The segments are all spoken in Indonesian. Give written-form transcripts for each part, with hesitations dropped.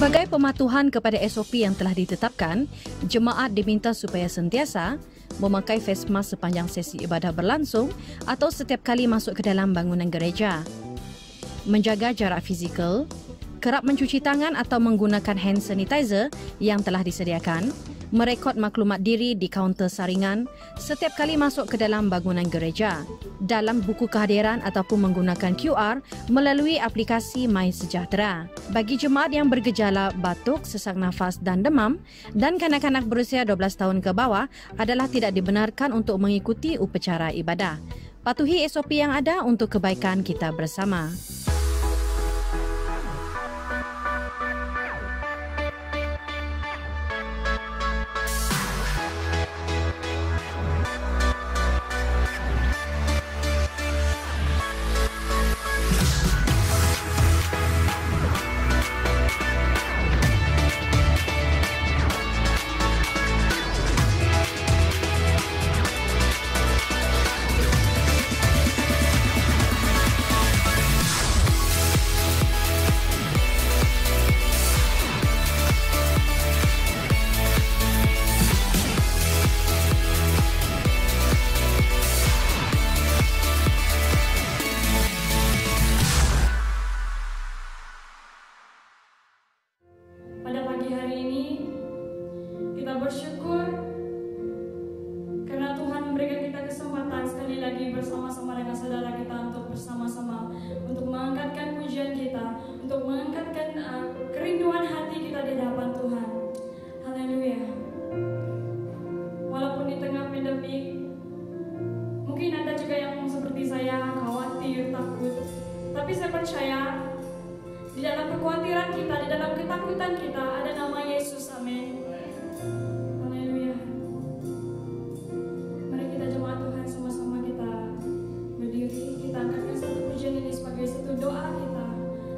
Sebagai pematuhan kepada SOP yang telah ditetapkan, jemaat diminta supaya sentiasa memakai face mask sepanjang sesi ibadah berlangsung atau setiap kali masuk ke dalam bangunan gereja. Menjaga jarak fizikal, kerap mencuci tangan atau menggunakan hand sanitizer yang telah disediakan, merekod maklumat diri di kaunter saringan setiap kali masuk ke dalam bangunan gereja, dalam buku kehadiran ataupun menggunakan QR melalui aplikasi MySejahtera. Bagi jemaat yang bergejala batuk, sesak nafas dan demam dan kanak-kanak berusia 12 tahun ke bawah adalah tidak dibenarkan untuk mengikuti upacara ibadah. Patuhi SOP yang ada untuk kebaikan kita bersama. Pada pagi hari ini, kita bersyukur karena Tuhan memberikan kita kesempatan sekali lagi bersama-sama dengan saudara kita untuk bersama-sama untuk mengangkatkan pujian kita, untuk mengangkatkan kerinduan hati kita di hadapan Tuhan. Haleluya. Walaupun di tengah pandemi, mungkin Anda juga yang seperti saya khawatir, takut, tapi saya percaya di dalam kekhawatiran kita, di dalam ketakutan kita, ada nama Yesus. Amin. Haleluya. Mari kita jemaat Tuhan sama-sama kita berdiri. Kita angkatkan satu pujian ini sebagai satu doa kita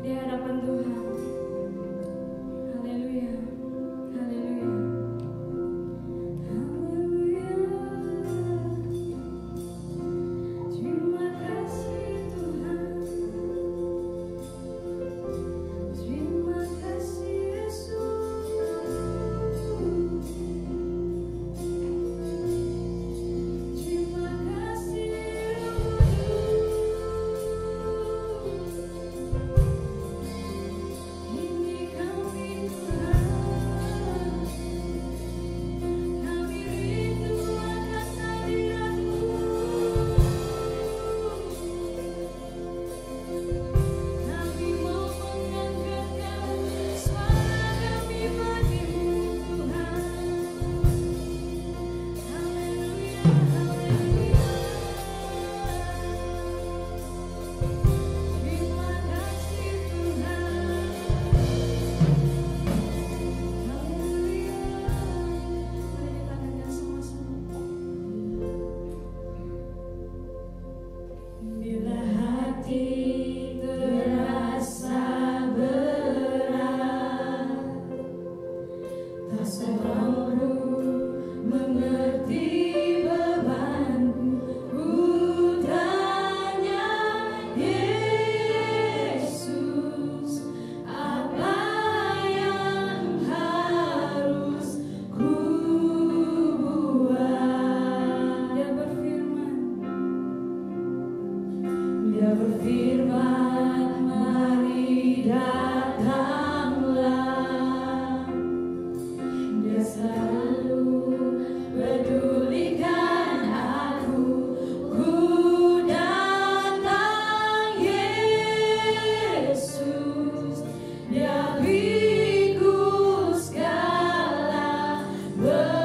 di hadapan Tuhan. Haleluya. Haleluya. Haleluya. Terima kasih Tuhan. Terima kasih Yesus. Terima kasih ini kami Tuhan, kami rindu akan hadirat-Mu. Kami mau mengangkatkan suara kami bagi-Mu Tuhan. Haleluya, haleluya. Terima kasih Tuhan. Haleluya. Mari kita angkatkan sama-sama. Bila hati terasa berat, tak mampu mengerti bebanku, ku tanya Yesus, apa yang harus ku buat? Dia berfirman, mari datanglah. Dia selalu pedulikan aku. Ku datang Yesus, Dia pikul segala bebanku.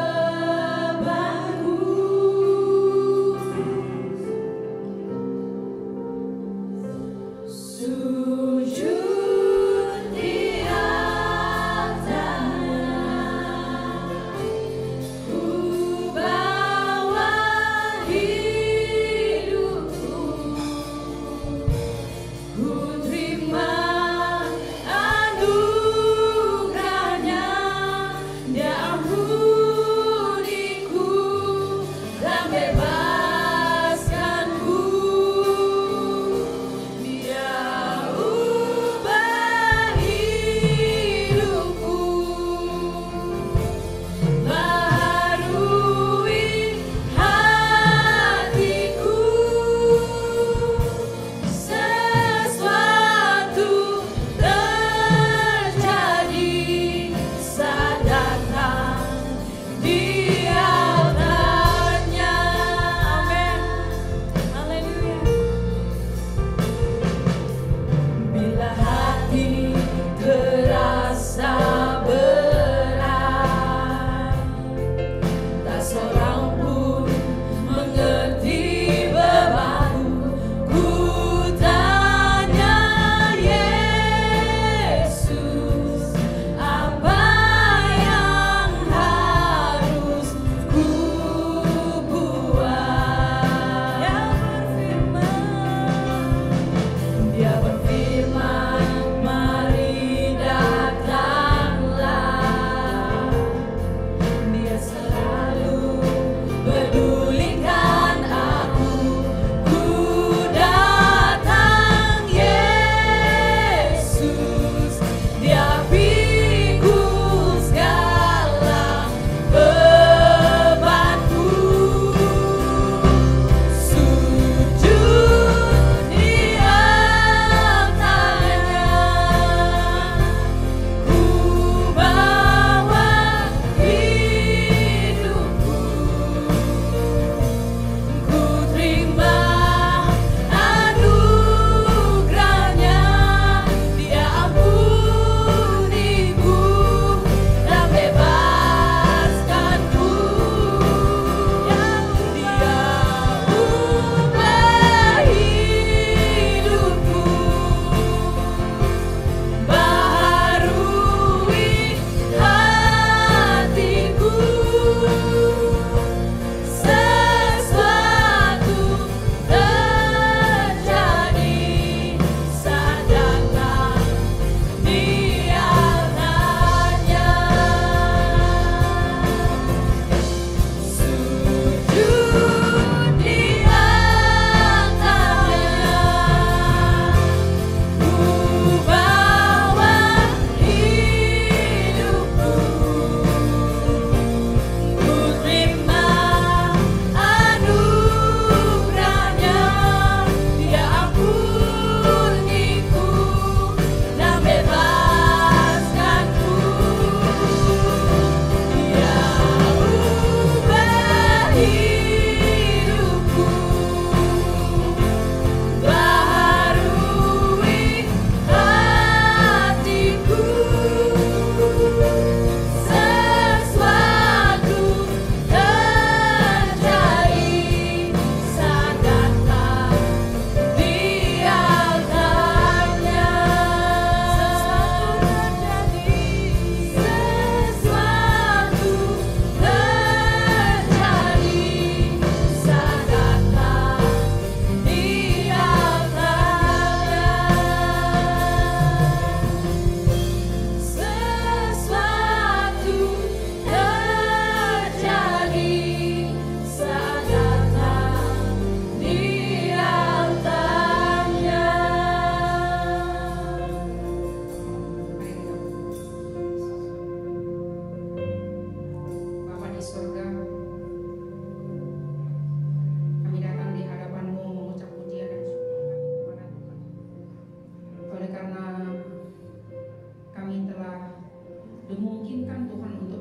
memungkinkan Tuhan untuk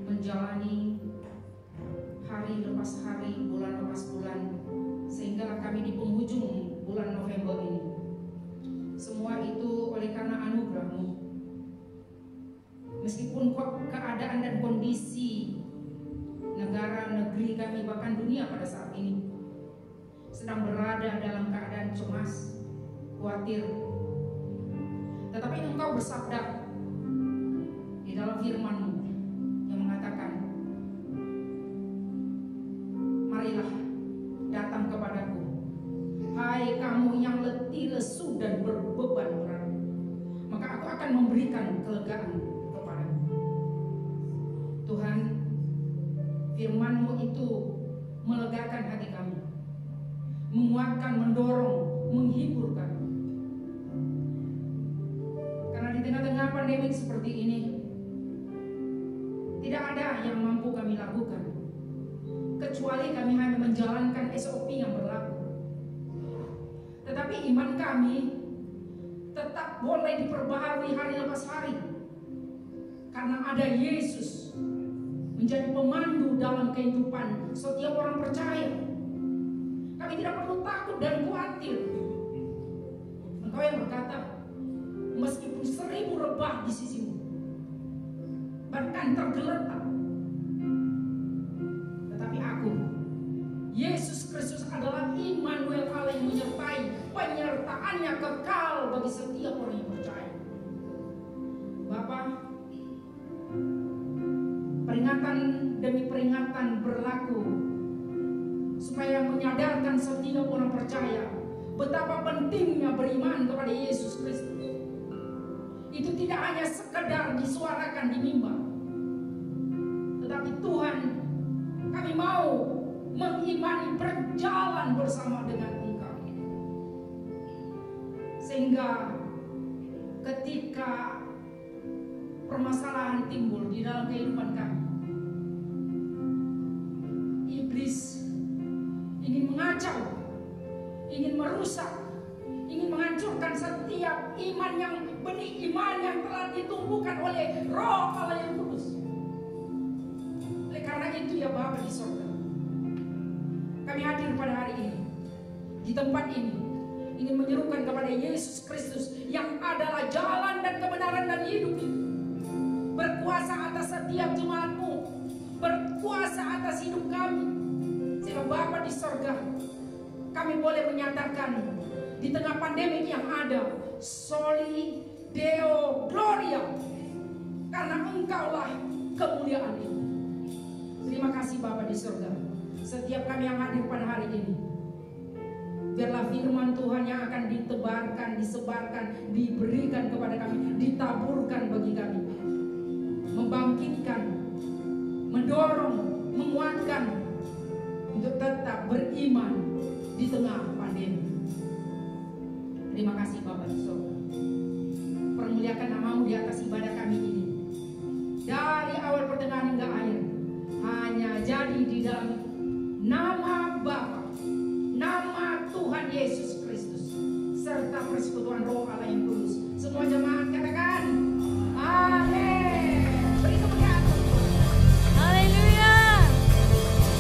menjalani hari lepas hari, bulan lepas bulan, sehingga kami di penghujung bulan November ini. Semua itu oleh karena anugerah-Mu. Meskipun keadaan dan kondisi negara, negeri kami, bahkan dunia pada saat ini sedang berada dalam keadaan cemas, khawatir, tetapi Engkau bersabda di dalam firman-Mu yang mengatakan, marilah datang kepadaku, hai kamu yang letih, lesu dan berbeban berat, maka aku akan memberikan kelegaan kepadamu. Tuhan, firman-Mu itu melegakan hati kami, menguatkan, mendorong, menghibur kami. Karena di tengah-tengah pandemi seperti ini, tidak ada yang mampu kami lakukan kecuali kami hanya menjalankan SOP yang berlaku. Tetapi iman kami tetap boleh diperbaharui hari lepas hari, karena ada Yesus menjadi pemandu dalam kehidupan setiap orang percaya. Kami tidak perlu takut dan khawatir. Engkau yang berkata, meskipun 1000 rebah di sisimu, bahkan tergeletak, tetapi aku, Yesus Kristus adalah Immanuel, Allah yang menyertai, penyertaannya kekal bagi setiap orang yang percaya. Bapa, peringatan demi peringatan berlaku supaya menyadarkan setiap orang percaya betapa pentingnya beriman kepada Yesus Kristus. Itu tidak hanya sekedar disuarakan di mimbar, tetapi Tuhan, kami mau mengimani, berjalan bersama dengan Engkau, sehingga ketika permasalahan timbul di dalam kehidupan kami, iblis ingin mengacau, ingin merusak, ingin menghancurkan setiap iman yang benih iman yang telah ditumbuhkan oleh Roh Allah yang kudus. Oleh karena itu ya Bapa di sorga, kami hadir pada hari ini di tempat ini ingin menyerukan kepada Yesus Kristus yang adalah jalan dan kebenaran dan hidup itu, berkuasa atas setiap jemaat-Mu, berkuasa atas hidup kami, sehingga Bapa di sorga, kami boleh menyatakan di tengah pandemi yang ada, Soli Deo Gloria, karena Engkaulah kemuliaan ini. Terima kasih Bapa di surga. Setiap kami yang hadir pada hari ini, biarlah firman Tuhan yang akan ditebarkan, disebarkan, diberikan kepada kami, ditaburkan bagi kami, membangkitkan, mendorong, menguatkan untuk tetap beriman di tengah pandemi. Terima kasih Bapa di surga. Permuliakan nama-Mu di atas ibadah kami ini. Dari awal pertengahan hingga akhir, hanya jadi di dalam nama Bapa, nama Tuhan Yesus Kristus, serta persekutuan Roh Allah yang kudus. Semua jemaat katakan amin. Beri kemuliaan. Haleluya.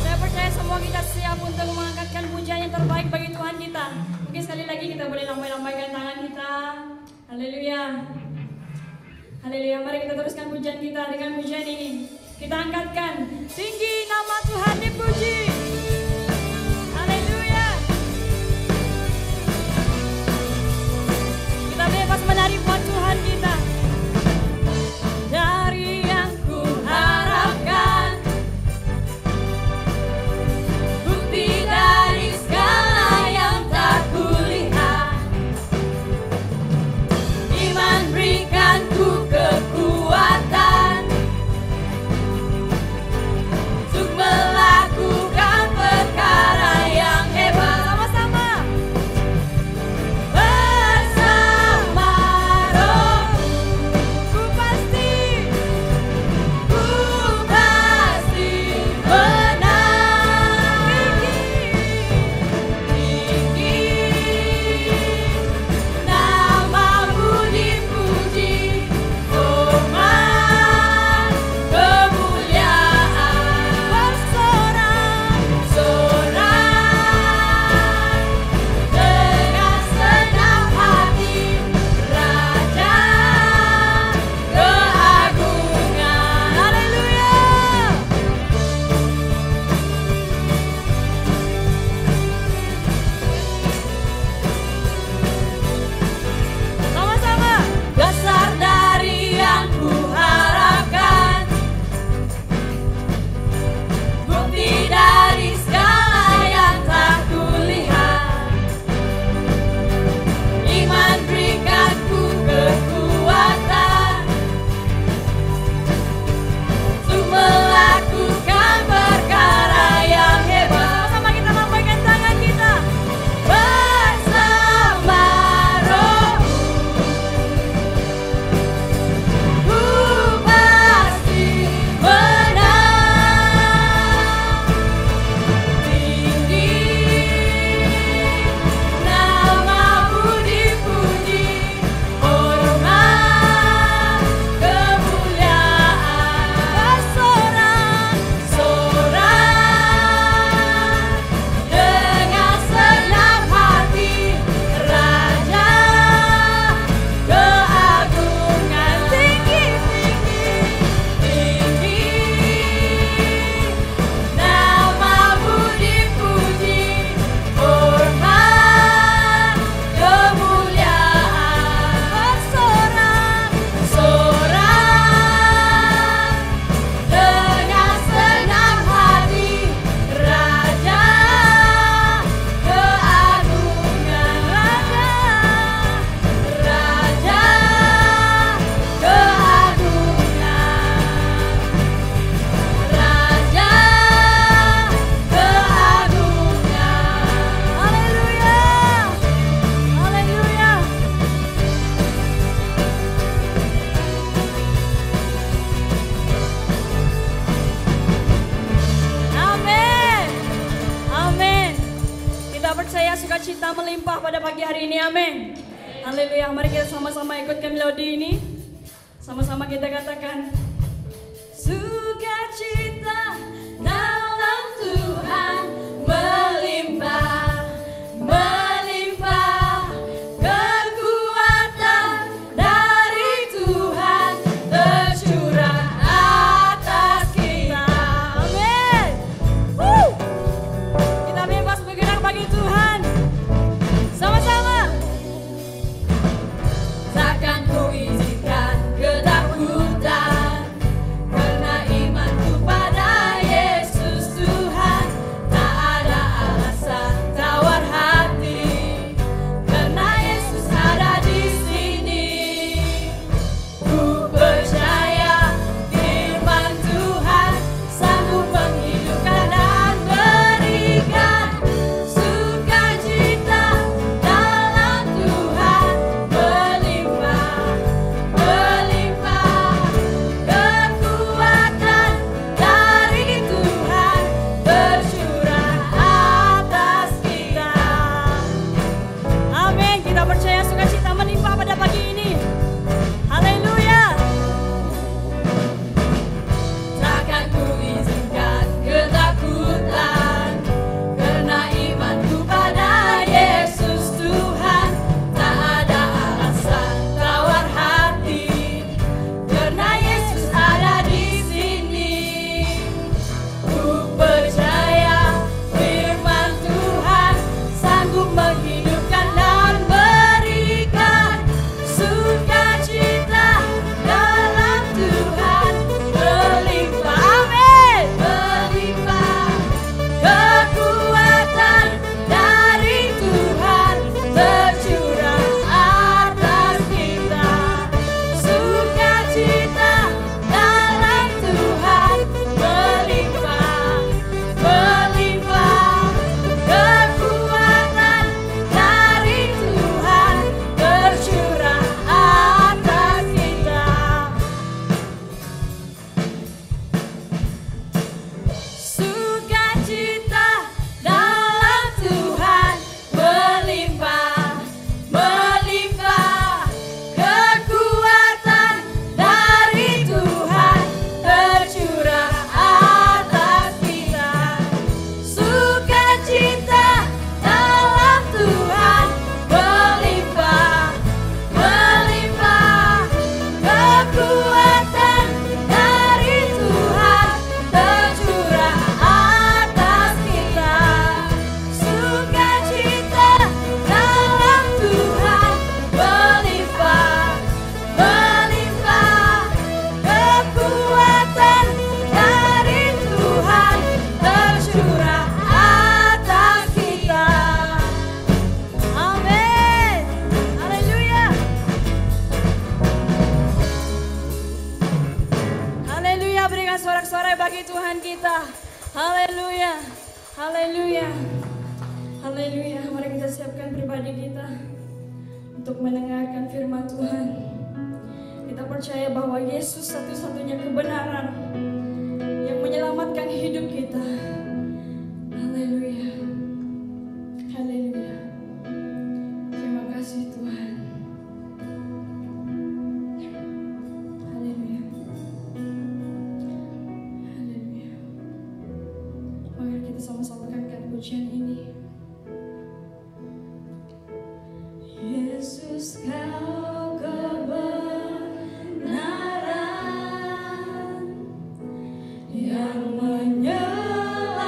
Saya percaya semua kita siap untuk mengangkatkan pujian yang terbaik bagi Tuhan kita. Mungkin sekali lagi kita boleh lambaikan tangan kita. Haleluya. Haleluya. Mari kita teruskan pujian kita dengan pujian ini. Kita angkatkan tinggi nama Tuhan dipuji. Haleluya. Kita bebas menari buat Tuhan kita. Dari yang ku harapkan, bukti dari segala yang tak kulihat, iman berikan ku kekuatan untuk melakukan hari ini, amin. Haleluya, mari kita sama-sama ikutkan melodi ini. Sama-sama kita katakan, sukacita dalam Tuhan melimpah, melimpah, kekuatan dari Tuhan tercurah atas kita. Amin. Kita bebas bergerak bagi Tuhan. Sama-sama. Takkan ku izinkan ketakutan, karena imanku pada Yesus Tuhan. Tak ada alasan tawar hati, karena Yesus ada di sini. Ku percaya firman Tuhan sanggup menghidupkan dan berikan sukacita dalam Tuhan melimpah, melimpah, kekuatan dari Tuhan tercurah atas kita. Amin. Kita percaya sukacita melimpah pada pagi ini. Haleluya. Takkan ku izinkan ketakutan, karena imanku pada Yesus Tuhan. Tak ada alasan tawar hati, karena Yesus ada di sini. Ku percaya firman Tuhan sanggup menghidupkan dan berikan sukacita dalam Tuhan melimpah. Amin. Melimpah, kekuatan dari Tuhan tercurah atas kita. Sukacita dalam Tuhan melimpah, melimpah, kekuatan dari Tuhan tercurah atas kita. Sukacita dalam Tuhan melimpah, melimpah, kekuatan dari Tuhan tercurah atas kita. Sukacita dalam Tuhan melimpah, melimpah, kekuatan dari Tuhan tercurah atas kita. Sukacita dalam Tuhan melimpah, melimpah, kekuatan dari Tuhan tercurah atas kita. Amin. Haleluya. Haleluya, berikan sorak-sorai bagi Tuhan kita. Haleluya. Haleluya. Haleluya. Mari kita siapkan pribadi kita untuk mendengarkan firman Tuhan. Kita percaya bahwa Yesus satu-satunya kebenaran yang menyelamatkan hidup kita. Haleluya. Haleluya. Terima kasih Tuhan. Haleluya. Haleluya. Mari kita sama-sama angkat pujian ini. Yesus, kau kebenaran yang menyelamatkan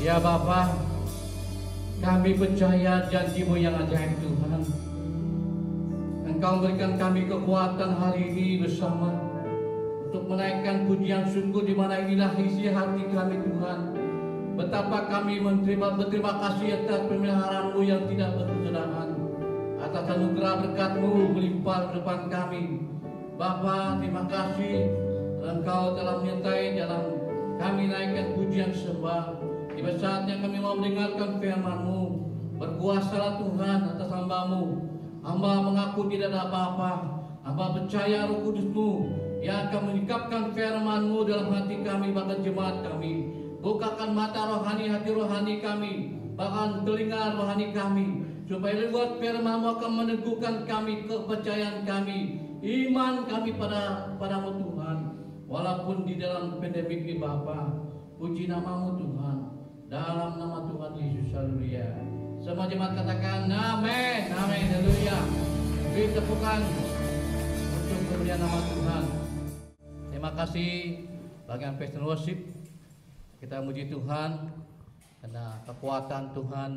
Ya Bapa, kami percaya janji-Mu yang ajaib Tuhan. Engkau berikan kami kekuatan hari ini bersama untuk menaikkan pujian syukur di mana inilah isi hati kami Tuhan. Betapa kami berterima kasih atas pemeliharaan-Mu yang tidak berkesudahan, atas anugerah berkat-Mu melimpah di depan kami. Bapa, terima kasih Engkau telah menyertai dalam kami naikkan pujian sembah. Di saatnya kami mau mendengarkan firman-Mu. Berkuasalah Tuhan atas hamba-Mu. Hamba mengaku tidak ada apa-apa. Hamba percaya Roh Kudus-Mu yang akan menyikapkan firman-Mu dalam hati kami, bahkan jemaat kami. Bukakan mata rohani, hati rohani kami, bahkan telinga rohani kami, supaya lewat firman-Mu akan meneguhkan kami, kepercayaan kami, iman kami padamu Tuhan. Walaupun di dalam pandemi ini Bapa, puji nama-Mu Tuhan. Dalam nama Tuhan Yesus, haleluya. Semua jemaat katakan amin, amin, haleluya. Beri tepukan untuk kemuliaan nama Tuhan. Terima kasih bagian Passion Worship. Kita muji Tuhan karena kekuatan Tuhan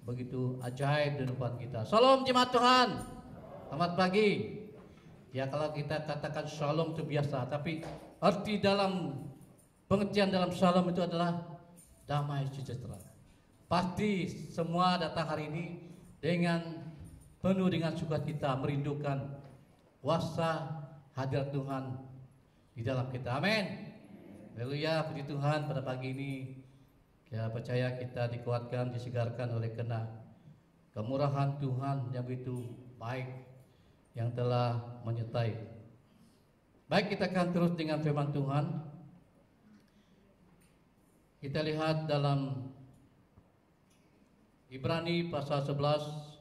begitu ajaib di depan kita. Shalom jemaat Tuhan. Selamat pagi. Ya, kalau kita katakan shalom itu biasa, tapi arti dalam pengertian dalam shalom itu adalah damai sejahtera. Pasti semua datang hari ini dengan penuh dengan sukacita, merindukan kuasa hadirat Tuhan di dalam kita. Amin. Haleluya, puji Tuhan. Pada pagi ini kita percaya kita dikuatkan, disegarkan oleh karena kemurahan Tuhan yang begitu baik yang telah menyertai. Baik, kita akan terus dengan firman Tuhan. Kita lihat dalam Ibrani pasal 11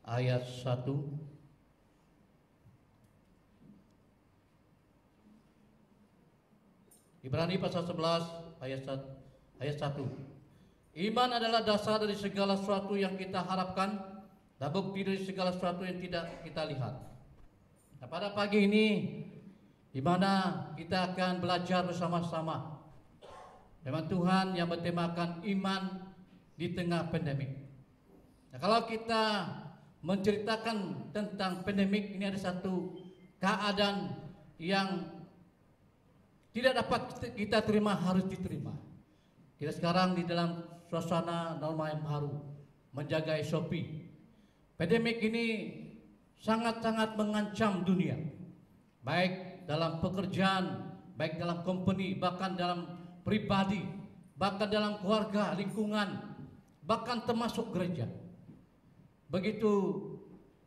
ayat 1. Ibrani pasal 11 ayat 1. Iman adalah dasar dari segala sesuatu yang kita harapkan dan bukti dari segala sesuatu yang tidak kita lihat. Nah, pada pagi ini di mana kita akan belajar bersama-sama firman Tuhan yang bertemakan iman di tengah pandemik. Nah, kalau kita menceritakan tentang pandemik, ini ada satu keadaan yang tidak dapat kita terima, harus diterima. Kita sekarang di dalam suasana normal yang baru, menjaga SOP. Pandemik ini sangat-sangat mengancam dunia, baik dalam pekerjaan, baik dalam company, bahkan dalam pribadi, bahkan dalam keluarga, lingkungan, bahkan termasuk gereja. Begitu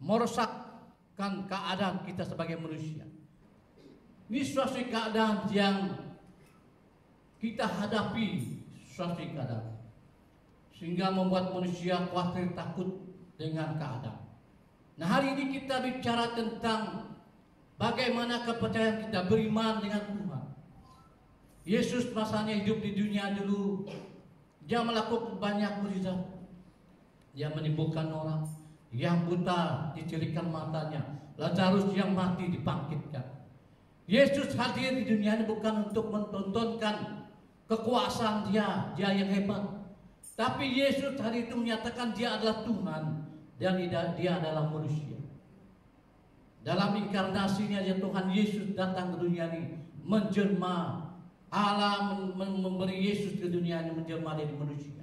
merosakkan keadaan kita sebagai manusia. Ini suatu keadaan yang kita hadapi, suatu keadaan sehingga membuat manusia khawatir, takut dengan keadaan. Nah, hari ini kita bicara tentang bagaimana kepercayaan kita beriman dengan Tuhan. Yesus masanya hidup di dunia dulu, dia melakukan banyak mukjizat. Dia menyembuhkan orang, yang buta dicelikan matanya, Lazarus yang mati dibangkitkan. Yesus hadir di dunia ini bukan untuk mentontonkan kekuasaan dia yang hebat, tapi Yesus hari itu menyatakan dia adalah Tuhan dan dia adalah manusia. Dalam inkarnasinya ya Tuhan Yesus datang ke dunia ini menjelma. Allah memberi Yesus ke dunia ini menjelma dari manusia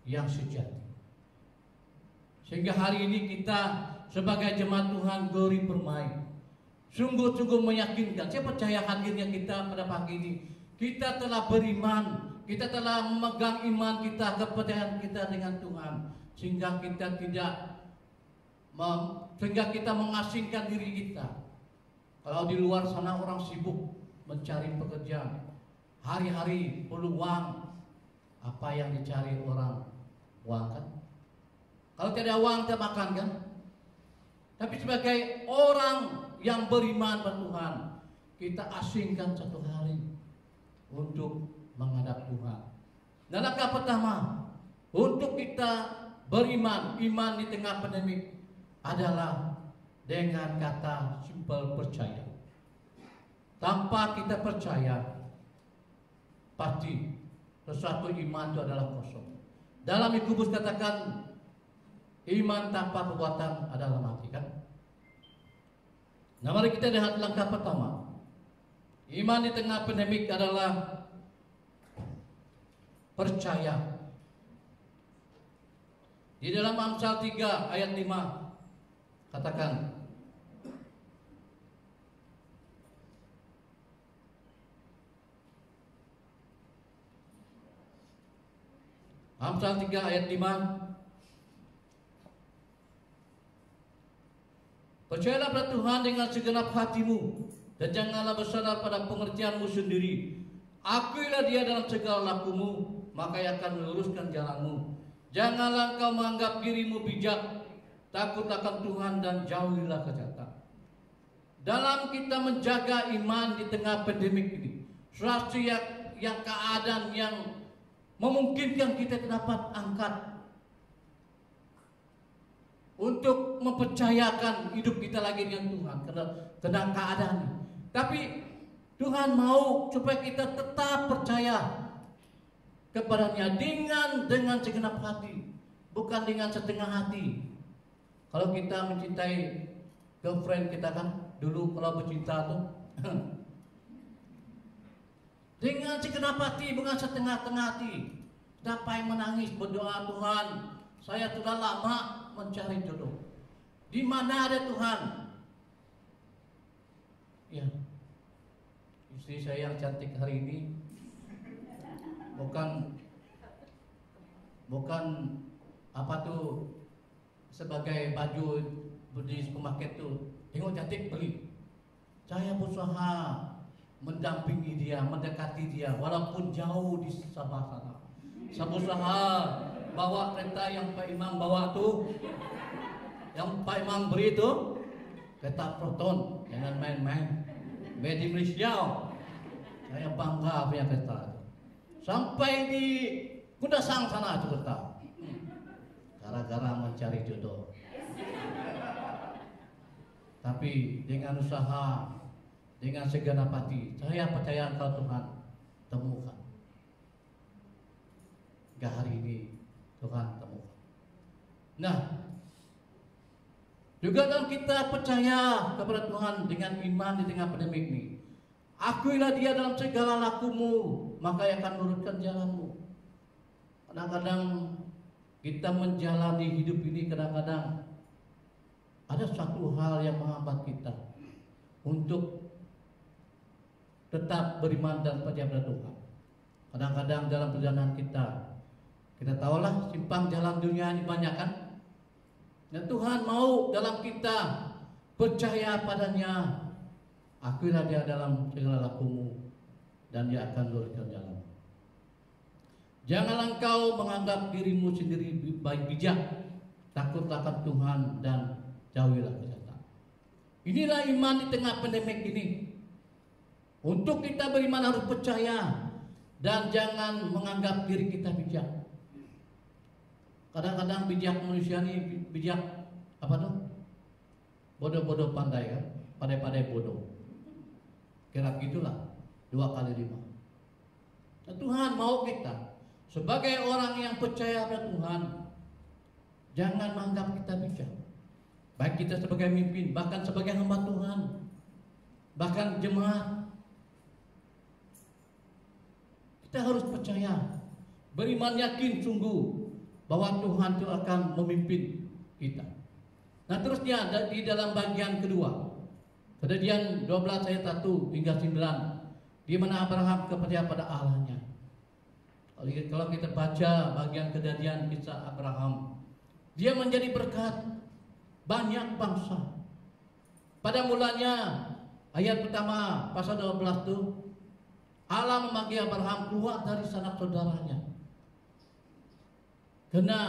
yang sejati. Sehingga hari ini kita sebagai jemaat Tuhan Glory bermain sungguh-sungguh meyakinkan. Saya percaya hadirnya kita pada pagi ini, kita telah beriman, kita telah memegang iman kita, kepercayaan kita dengan Tuhan, sehingga kita mengasingkan diri kita. Kalau di luar sana orang sibuk mencari pekerjaan, hari-hari perlu uang. Apa yang dicari orang? Uang kan? Kalau tidak ada uang tidak makan kan? Tapi sebagai orang yang beriman pada Tuhan, kita asingkan satu hari untuk menghadap Tuhan. Dan langkah pertama untuk kita beriman, iman di tengah pandemi adalah dengan kata simpel percaya. Tanpa kita percaya, pasti sesuatu iman itu adalah kosong. Dalam Yakobus katakan iman tanpa perbuatan adalah mati, kan? Nah, mari kita lihat langkah pertama. Iman di tengah pandemik adalah percaya. Di dalam Amsal 3 ayat 5 katakan, Amsal 3 ayat 5, percayalah pada Tuhan dengan segenap hatimu dan janganlah bersandar pada pengertianmu sendiri. Akuilah Dia dalam segala lakumu, maka Ia akan meluruskan jalanmu. Janganlah engkau menganggap dirimu bijak, takut akan Tuhan dan jauhilah kejahatan. Dalam kita menjaga iman di tengah pandemik ini, sesuatu yang keadaan yang memungkinkan kita dapat angkat untuk mempercayakan hidup kita lagi dengan Tuhan karena keadaan ini. Tapi Tuhan mau supaya kita tetap percaya kepadanya dengan segenap hati, bukan dengan setengah hati. Kalau kita mencintai girlfriend kita, kan dulu kalau bercinta tuh dengan segenap hati, bukan setengah-tengah hati. Siapa yang menangis berdoa, Tuhan, saya sudah lama mencari jodoh. Di mana ada Tuhan? Ya, istri saya yang cantik hari ini bukan apa tuh sebagai baju di supermarket tuh, tengok cantik beli. Saya berusaha mendampingi dia, mendekati dia walaupun jauh di Sabah sana. Saya berusaha bawa kereta yang Pak Imam bawa tuh, yang Pak Imam beri tuh, kereta Proton, jangan main-main. Made in Malaysia. Saya bangga punya kereta. Sampai di Kundasang sana itu kereta. Gara-gara mencari jodoh. Tapi dengan usaha, dengan segenap hati, saya percaya kalau Tuhan temukan. Gak hari ini Tuhan temukan. Nah, juga dalam kita percaya kepada Tuhan dengan iman di tengah pandemik ini. Akuilah Dia dalam segala lakumu, maka Ia akan luruskan jalanmu. Kadang-kadang kita menjalani hidup ini, kadang-kadang ada satu hal yang menghambat kita untuk tetap beriman dan percaya pada Tuhan. Kadang-kadang dalam perjalanan kita tahulah simpang jalan dunia ini banyak, kan? Dan Tuhan mau dalam kita percaya padanya. Akuilah Dia dalam segala lakumu dan Dia akan luruskan jalan. Janganlah engkau menganggap dirimu sendiri baik bijak, takutlah akan Tuhan dan jauhilah kejahatan. Inilah iman di tengah pandemik ini. Untuk kita beriman harus percaya dan jangan menganggap diri kita bijak. Kadang-kadang bijak manusia ini bijak apa tuh? Bodoh-bodoh pandai, kan? Pandai-pandai bodoh. Kira gitulah 2 kali 5. Nah, Tuhan mau kita sebagai orang yang percaya pada Tuhan, jangan menganggap kita bijak. Baik kita sebagai pemimpin, bahkan sebagai hamba Tuhan, bahkan jemaat. Kita harus percaya, beriman yakin sungguh bahwa Tuhan itu akan memimpin kita. Nah, terusnya di dalam bagian kedua, Kejadian 12 ayat 1 hingga 9, di mana Abraham percaya pada Allahnya. Kalau kita baca bagian Kejadian kisah Abraham, dia menjadi berkat banyak bangsa. Pada mulanya ayat pertama pasal 12 itu, Allah memanggil Abraham keluar dari sanak saudaranya. Karena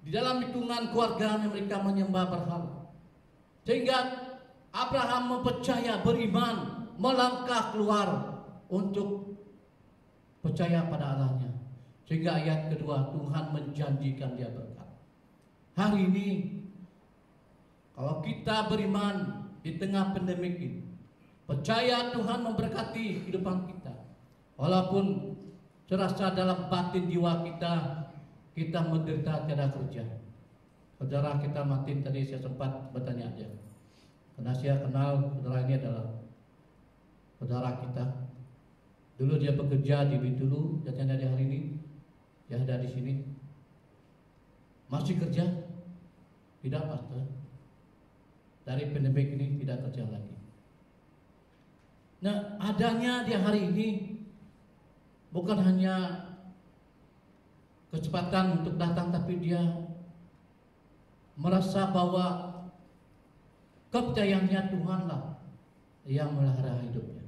di dalam lingkungan keluarganya mereka menyembah berhala. Sehingga Abraham mempercaya, beriman, melangkah keluar untuk percaya pada Allahnya. Sehingga ayat kedua, Tuhan menjanjikan dia berkat. Hari ini kalau kita beriman di tengah pandemik ini, percaya Tuhan memberkati kehidupan kita. Walaupun serasa dalam batin jiwa kita menderita tiada kerja. Saudara kita Martin tadi saya sempat bertanya aja, karena saya kenal saudara ini adalah saudara kita. Dulu dia bekerja di Bintulu, dan di hari ini dia ada di sini. Masih kerja? Tidak, pastor. Dari pandemik ini tidak kerja lagi. Nah, adanya di hari ini bukan hanya kecepatan untuk datang, tapi dia merasa bahwa kepercayaannya Tuhanlah yang melihara hidupnya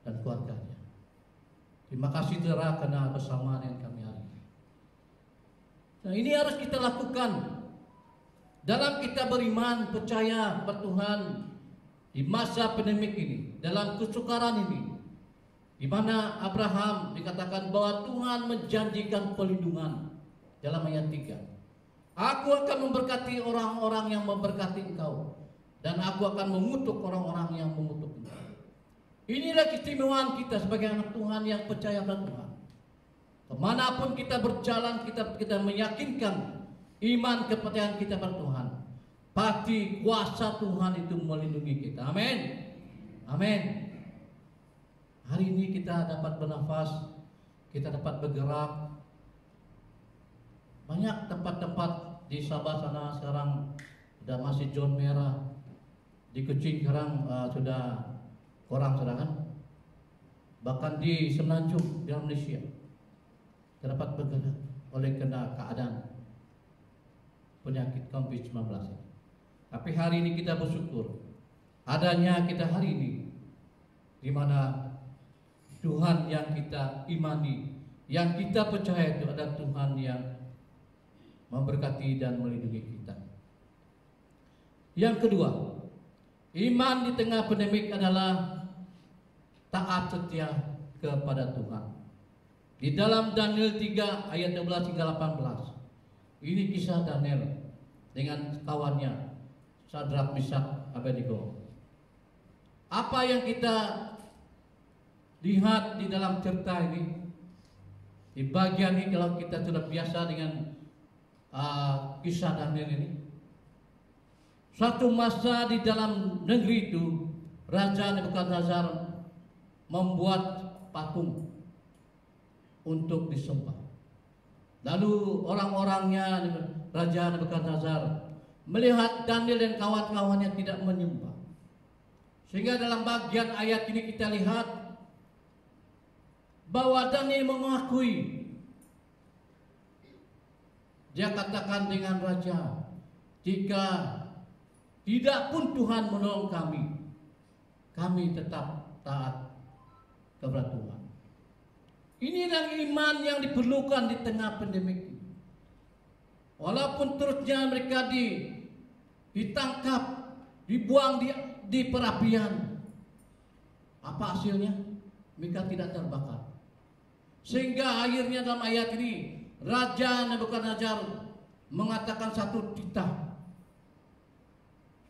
dan keluarganya. Terima kasih saudara karena bersama dengan kami hari ini. Nah, ini harus kita lakukan dalam kita beriman, percaya kepada Tuhan di masa pandemik ini, dalam kesukaran ini, di mana Abraham dikatakan bahwa Tuhan menjanjikan perlindungan dalam ayat 3. Aku akan memberkati orang-orang yang memberkati engkau, dan aku akan mengutuk orang-orang yang mengutuk engkau. Inilah keistimewaan kita sebagai anak Tuhan yang percaya pada Tuhan. Kemanapun kita berjalan, kita meyakinkan iman kepercayaan kita pada Tuhan. Pasti kuasa Tuhan itu melindungi kita. Amin. Amin. Hari ini kita dapat bernafas, kita dapat bergerak. Banyak tempat-tempat di Sabah sana sekarang sudah masih zon merah. Di Kuching sekarang sudah kurang sedangkan. Bahkan di Semenanjung di Malaysia kita dapat bergerak oleh kena keadaan penyakit COVID-19 ini. Tapi hari ini kita bersyukur adanya kita hari ini, di mana Tuhan yang kita imani, yang kita percaya itu adalah Tuhan yang memberkati dan melindungi kita. Yang kedua, iman di tengah pandemik adalah taat setia kepada Tuhan. Di dalam Daniel 3 ayat 12 hingga 18, ini kisah Daniel dengan kawannya Sadrak, Meshach, Abednego. Apa yang kita lihat di dalam cerita ini, di bagian ini, kalau kita sudah biasa dengan kisah Daniel ini, suatu masa di dalam negeri itu Raja Nebukadnezar membuat patung untuk disembah. Lalu orang-orangnya Raja Nebukadnezar melihat Daniel dan kawan-kawannya tidak menyembah. Sehingga dalam bagian ayat ini kita lihat bahwa Daniel mengakui. Dia katakan dengan raja, jika tidak pun Tuhan menolong kami, kami tetap taat kepada Tuhan. Inilah iman yang diperlukan di tengah pandemik ini. Walaupun terusnya mereka ditangkap, dibuang di perapian, apa hasilnya? Mereka tidak terbakar. Sehingga akhirnya dalam ayat ini Raja Nebukadnezar mengatakan satu titah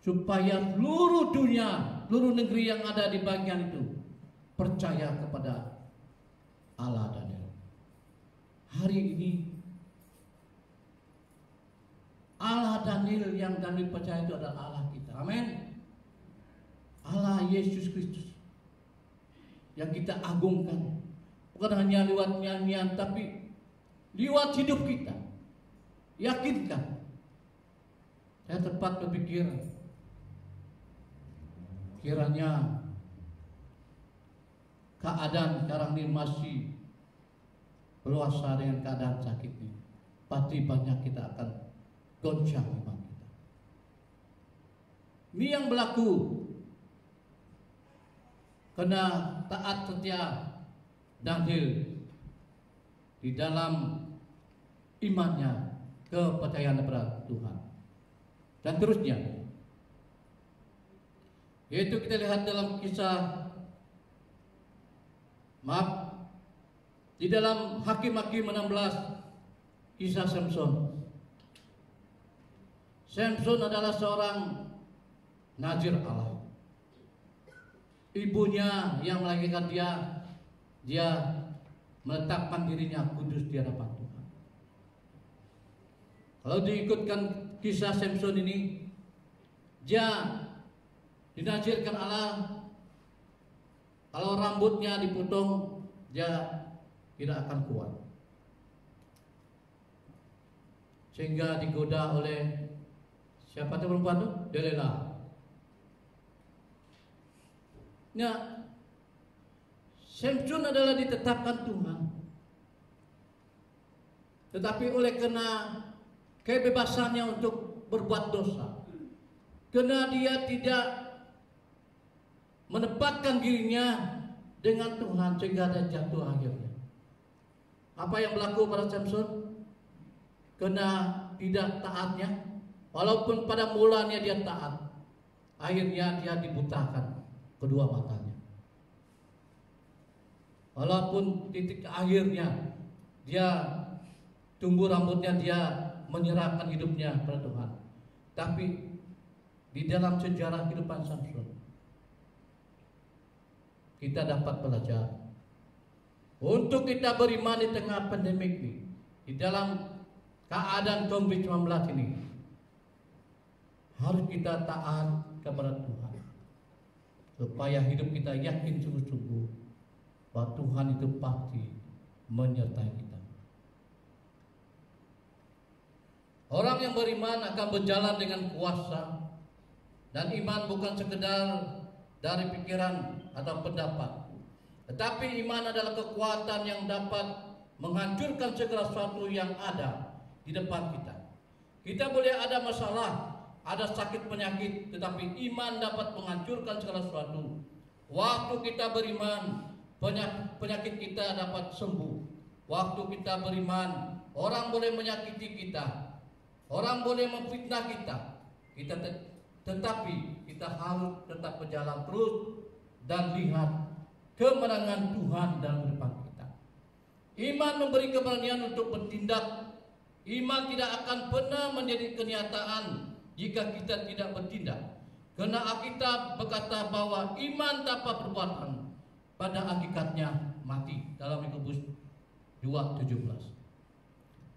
supaya seluruh dunia, seluruh negeri yang ada di bagian itu percaya kepada Allah Daniel. Hari ini Allah Daniel yang Daniel percaya itu adalah Allah kita. Amin. Allah Yesus Kristus yang kita agungkan, bukan hanya lewat nyanyian, tapi lewat hidup kita. Yakinkan. Saya tepat berpikir, kiranya keadaan sekarang ini masih berluasa dengan keadaan sakit ini, pasti banyak kita akan goncang iman kita. Ini yang berlaku karena taat setia Daniel di dalam imannya, kepercayaan kepada Tuhan. Dan terusnya, yaitu kita lihat dalam kisah, di dalam Hakim-Hakim 16, kisah Samson. Samson adalah seorang nazir Allah. Ibunya yang melahirkan dia menetapkan dirinya kudus di hadapan Tuhan. Kalau diikutkan kisah Samson ini, dia dinazirkan Allah, kalau rambutnya dipotong dia tidak akan kuat, sehingga digoda oleh siapa itu perempuan itu? Delilah. Nah, Samson adalah ditetapkan Tuhan, tetapi oleh karena kebebasannya untuk berbuat dosa, karena dia tidak menempatkan dirinya dengan Tuhan, sehingga dia jatuh akhirnya. Apa yang berlaku pada Samson? Karena tidak taatnya, walaupun pada mulanya dia taat, akhirnya dia dibutakan kedua matanya. Walaupun titik akhirnya dia tumbuh rambutnya, dia menyerahkan hidupnya kepada Tuhan, tapi di dalam sejarah kehidupan Samson kita dapat belajar untuk kita beriman di tengah pandemik ini, di dalam keadaan COVID-19 ini, harus kita taat kepada Tuhan, supaya hidup kita yakin sungguh-sungguh bahwa Tuhan itu pasti menyertai kita. Orang yang beriman akan berjalan dengan kuasa, dan iman bukan sekedar dari pikiran atau pendapat, tetapi iman adalah kekuatan yang dapat menghancurkan segala sesuatu yang ada di depan kita. Kita boleh ada masalah, ada sakit penyakit, tetapi iman dapat menghancurkan segala sesuatu. Waktu kita beriman, penyakit kita dapat sembuh. Waktu kita beriman, orang boleh menyakiti kita, orang boleh memfitnah kita, tetapi kita harus tetap berjalan terus dan lihat kemenangan Tuhan dalam depan kita. Iman memberi keberanian untuk bertindak. Iman tidak akan pernah menjadi kenyataan jika kita tidak bertindak. Karena Alkitab berkata bahwa iman tanpa perbuatan pada hakikatnya mati, dalam Yakobus 2:17.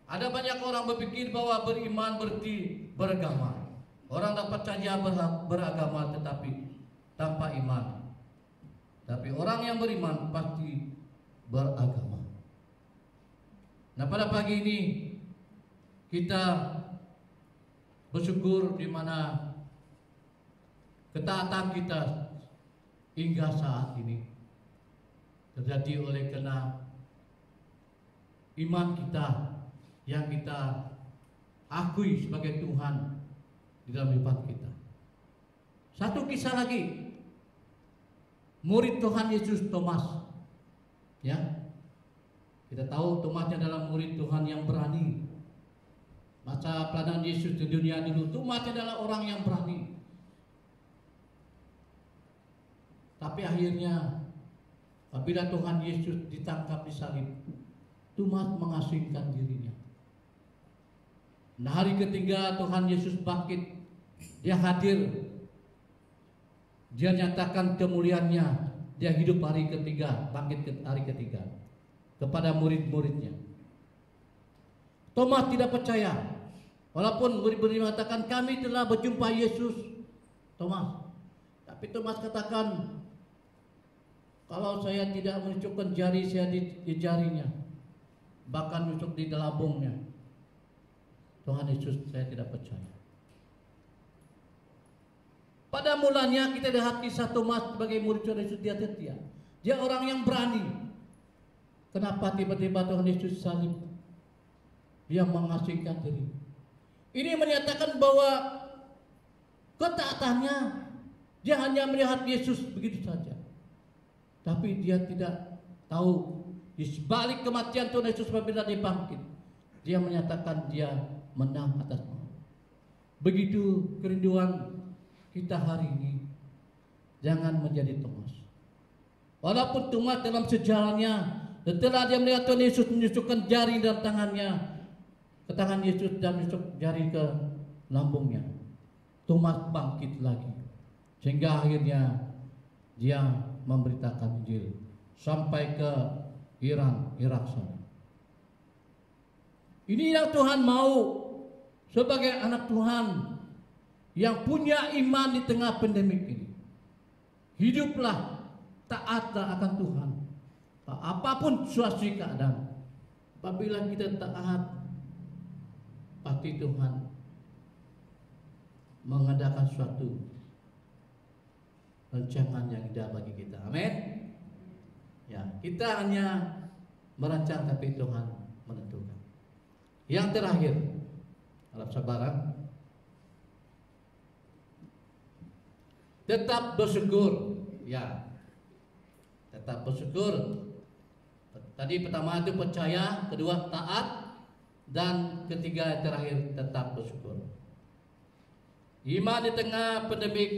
Ada banyak orang berpikir bahwa beriman berarti beragama. Orang dapat saja beragama tetapi tanpa iman. Tapi orang yang beriman pasti beragama. Nah, pada pagi ini kita bersyukur di mana ketaatan kita hingga saat ini terjadi oleh karena iman kita yang kita akui sebagai Tuhan di dalam hidup kita. Satu kisah lagi, murid Tuhan Yesus Thomas, ya, kita tahu Thomas adalah murid Tuhan yang berani. Masa pelayanan Yesus di dunia dulu, Thomas adalah orang yang berani. Tapi akhirnya apabila Tuhan Yesus ditangkap di salib, Thomas mengasingkan dirinya. Nah, hari ketiga Tuhan Yesus bangkit, dia hadir, dia nyatakan kemuliaannya, dia hidup hari ketiga, bangkit hari ketiga kepada murid-muridnya. Thomas tidak percaya, walaupun murid-murid mengatakan kami telah berjumpa Yesus, Thomas. Tapi Thomas katakan, kalau saya tidak menunjukkan jari saya di jarinya, bahkan menunjuk di lambungnya, Tuhan Yesus, saya tidak percaya. Pada mulanya kita lihat kisah Thomas sebagai murid Tuhan Yesus, dia setia. Dia orang yang berani. Kenapa tiba-tiba Tuhan Yesus salib? Dia mengasingkan diri. Ini menyatakan bahwa ketaatannya, dia hanya melihat Yesus begitu saja. Tapi dia tidak tahu di balik kematian Tuhan Yesus apabila dia bangkit, dia menyatakan dia menang atas maut. Begitu kerinduan kita hari ini, jangan menjadi Thomas. Walaupun Thomas dalam sejarahnya, setelah dia melihat Tuhan Yesus menusukkan jari dalam tangannya, ke tangan Yesus dan menusuk jari ke lambungnya, Thomas bangkit lagi, sehingga akhirnya dia memberitakan Injil sampai ke Irak sana. Ini yang Tuhan mau sebagai anak Tuhan yang punya iman di tengah pandemik ini. Hiduplah taatlah akan Tuhan. Apapun situasi keadaan. Apabila kita taat, pasti Tuhan mengadakan suatu rancangan yang indah bagi kita. Amin. Ya, kita hanya merancang tapi Tuhan menentukan. Yang terakhir, harap sabaran. Tetap bersyukur. Ya. Tetap bersyukur. Tadi pertama itu percaya, kedua taat, dan ketiga terakhir tetap bersyukur. Iman di tengah pandemik,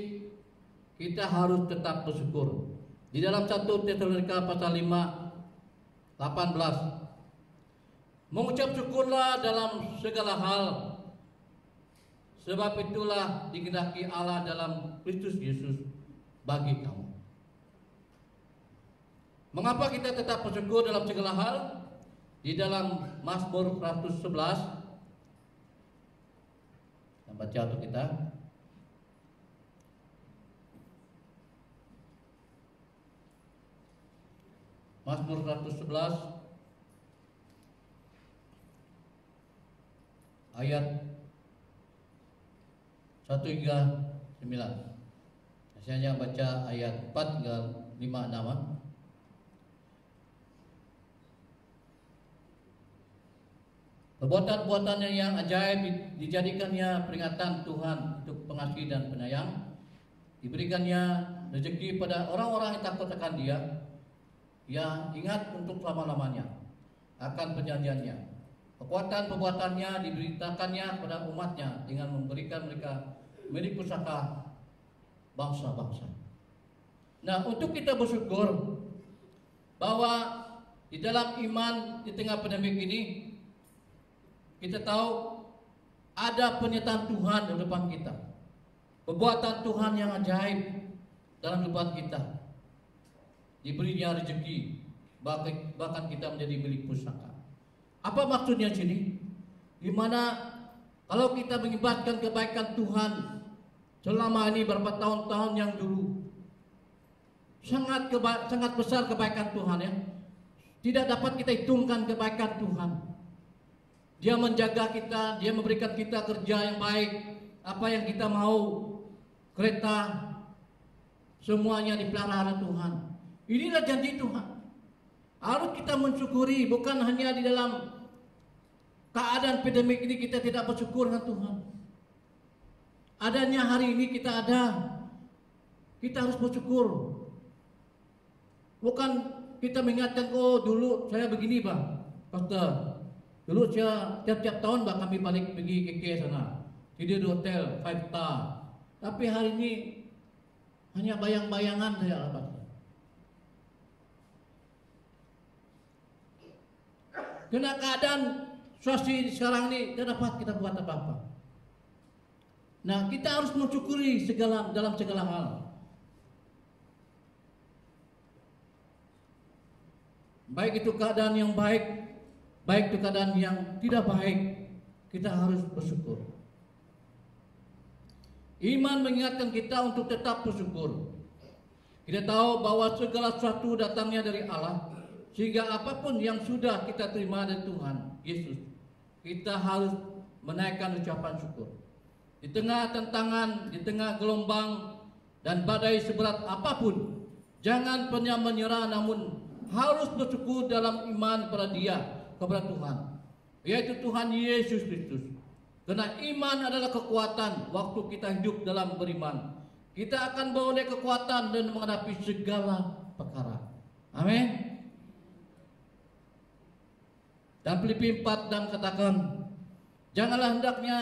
kita harus tetap bersyukur. Di dalam 1 Tesalonika pasal 5 18, mengucap syukurlah dalam segala hal, sebab itulah dikehendaki Allah dalam Kristus Yesus bagi kamu. Mengapa kita tetap bersyukur dalam segala hal? Di dalam Mazmur 111, kita baca untuk kita. Mazmur 111 ayat 1 hingga 9. Saya hanya baca ayat 4 hingga 5-6. Perbuatan-perbuatan yang ajaib dijadikannya peringatan Tuhan untuk pengasih dan penyayang. Diberikannya rezeki pada orang-orang yang takut akan Dia, yang ingat untuk selama-lamanya akan perjanjiannya. Kekuatan-perbuatannya diberitakannya kepada umatnya dengan memberikan mereka milik pusaka bangsa-bangsa. Nah, untuk kita bersyukur bahwa di dalam iman di tengah pandemik ini, kita tahu ada penyertaan Tuhan di depan kita, perbuatan Tuhan yang ajaib dalam kehidupan kita. Diberinya rezeki, bahkan kita menjadi milik pusaka. Apa maksudnya sini? Dimana kalau kita mengibaratkan kebaikan Tuhan selama ini berapa tahun-tahun yang dulu, sangat besar kebaikan Tuhan ya. Tidak dapat kita hitungkan kebaikan Tuhan. Dia menjaga kita, Dia memberikan kita kerja yang baik, apa yang kita mau, kereta, semuanya dipelihara Tuhan. Inilah janji Tuhan. Harus kita mensyukuri, bukan hanya di dalam keadaan pandemik ini kita tidak bersyukur dengan Tuhan. Adanya hari ini kita ada, kita harus bersyukur. Bukan kita mengingatkan, oh dulu saya begini Bang, Pastor. Dulu saya tiap-tiap tahun kami balik pergi ke sana, tidur di hotel 5 star. Tapi hari ini hanya bayang-bayangan saya dapat. Karena keadaan situasi sekarang ini tidak dapat kita buat apa-apa. Nah, kita harus mensyukuri dalam segala hal. Baik itu keadaan yang baik, baik itu keadaan yang tidak baik, kita harus bersyukur. Iman mengingatkan kita untuk tetap bersyukur. Kita tahu bahwa segala sesuatu datangnya dari Allah, sehingga apapun yang sudah kita terima dari Tuhan Yesus, kita harus menaikkan ucapan syukur. Di tengah tantangan, di tengah gelombang dan badai seberat apapun, jangan pernah menyerah, namun harus bersyukur dalam iman kepada Dia, kepada Tuhan, yaitu Tuhan Yesus Kristus. Karena iman adalah kekuatan. Waktu kita hidup dalam beriman, kita akan beroleh kekuatan dan menghadapi segala perkara. Amin. Dan Filipi 4 dan katakan, janganlah hendaknya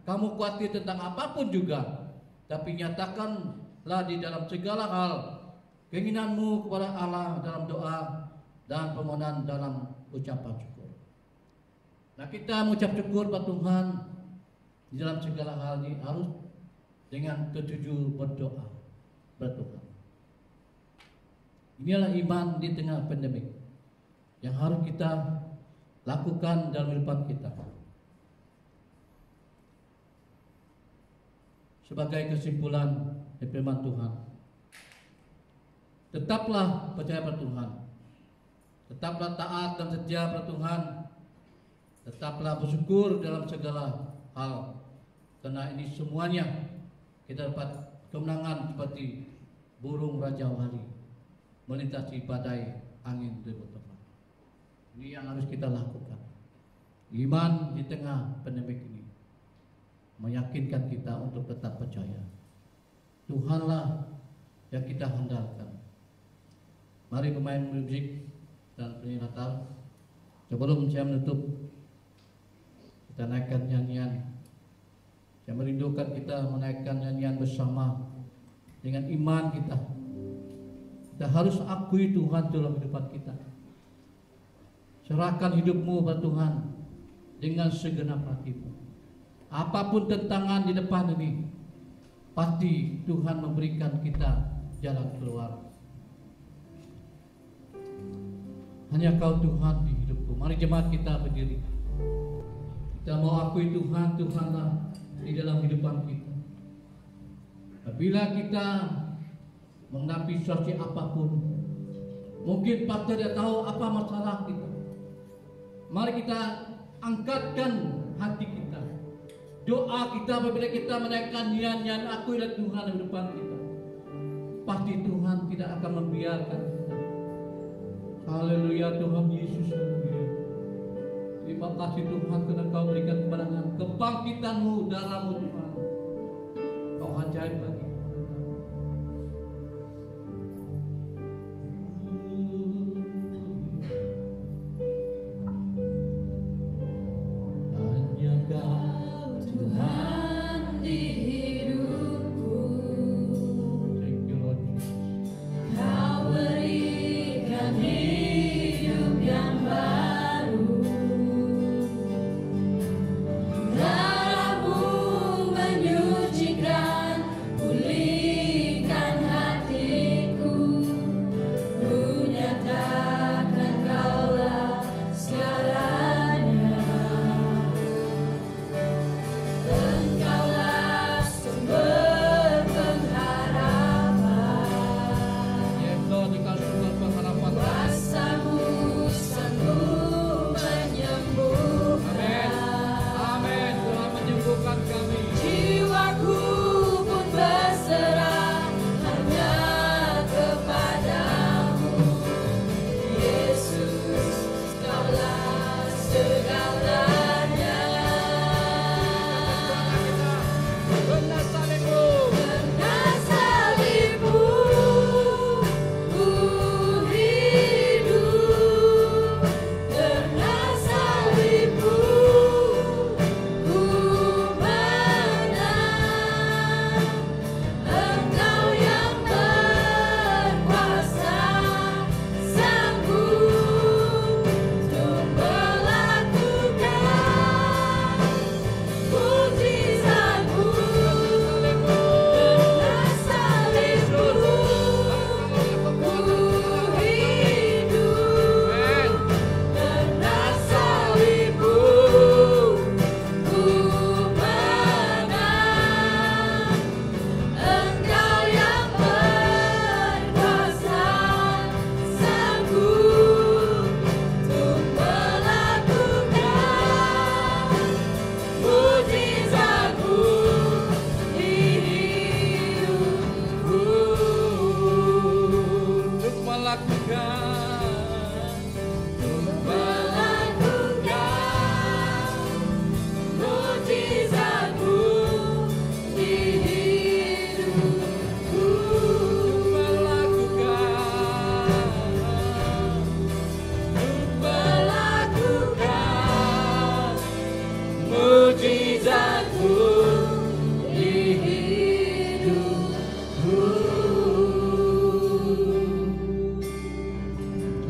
kamu khawatir tentang apapun juga, tapi nyatakanlah di dalam segala hal keinginanmu kepada Allah dalam doa dan permohonan dalam ucapan syukur. Nah, kita mengucap syukur kepada Tuhan di dalam segala hal ini harus dengan ketujuh berdoa kepada Tuhan. Inilah iman di tengah pandemik. yang harus kita lakukan dalam kehidupan kita. Sebagai kesimpulan dari firman Tuhan, tetaplah percaya pada Tuhan, tetaplah taat dan setia pada Tuhan, tetaplah bersyukur dalam segala hal, karena ini semuanya kita dapat kemenangan seperti burung Raja Wali melintasi badai angin ribut tepat. Ini yang harus kita lakukan. Iman di tengah pandemi ini meyakinkan kita untuk tetap percaya. Tuhanlah yang kita andalkan. Mari pemain musik dan penyanyi Natal, sebelum saya menutup, kita naikkan nyanyian. Saya merindukan kita menaikkan nyanyian bersama dengan iman kita. Kita harus akui Tuhan dalam kehidupan kita. Serahkan hidupmu pada Tuhan dengan segenap hatimu. Apapun tantangan di depan ini, pasti Tuhan memberikan kita jalan keluar. Hanya Kau Tuhan di hidupku. Mari jemaat kita berdiri. Kita mau akui Tuhan, Tuhanlah di dalam kehidupan kita. Apabila kita menghadapi situasi apapun, mungkin pastor tidak tahu apa masalah kita. Mari kita angkatkan hati kita. Doa kita apabila kita menaikkan nyanyian akuilah Tuhan di depan kita. Pasti Tuhan tidak akan membiarkan kita. Haleluya Tuhan Yesus. Haleluya. Terima kasih Tuhan karena Kau berikan kemenangan, kebangkitan-Mu, darah-Mu Tuhan. Kau ajaib bagi kita.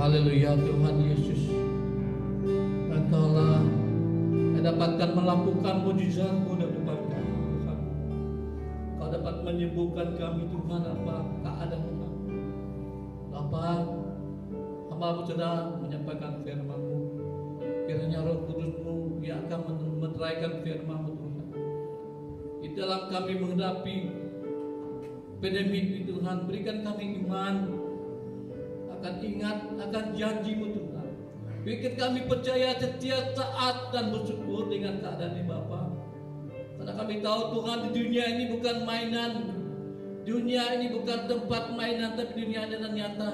Haleluya Tuhan Yesus, Engkaulah yang dapatkan melakukan mujizat-Mu dalam depan kami Tuhan. Kau dapat menyembuhkan kami Tuhan apa keadaan kami. Bapa, hamba hamba sedang menyampaikan firman-Mu. Kiranya Roh Kudus-Mu yang akan meneraikan firman-Mu Tuhan. Di dalam kami menghadapi pandemi ini Tuhan, berikan kami iman, akan ingat akan janji-Mu Tuhan. Bikin kami percaya setiap saat dan bersyukur dengan keadaan ini Bapa. Karena kami tahu Tuhan, di dunia ini bukan mainan. Dunia ini bukan tempat mainan, tapi dunia adalah nyata.